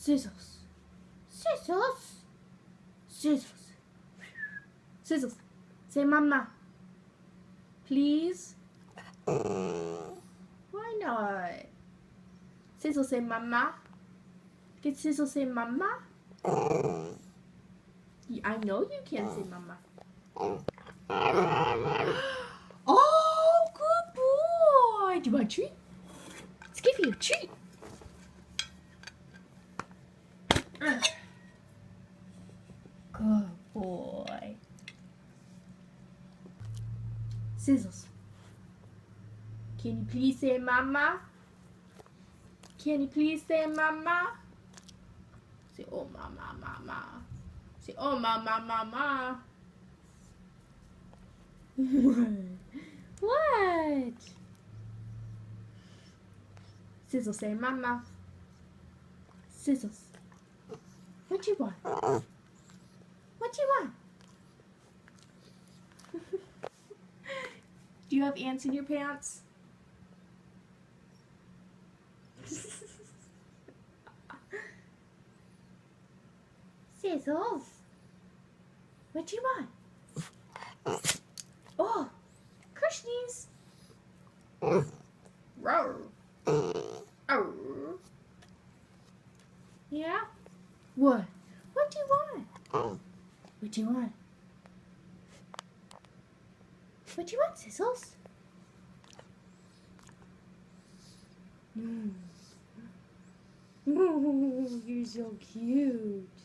Scissors. Scissors. Scissors. Scissors. Say mama. Please. Why not? Scissors say mama. Can Scissors say mama? I know you can say mama. Oh, good boy. Do you want a treat? Let's give you a treat. Good boy. Scissors. Can you please say mama? Can you please say mama? Say oh mama, mama. Say oh mama, mama. What? Scissors say mama. Scissors. What you want? What you want? Do you have ants in your pants? Scissors. What you want? Oh, Krishnies. Roar. Oh. Yeah? What? What do you want? What do you want? What do you want, Scissors? You're so cute.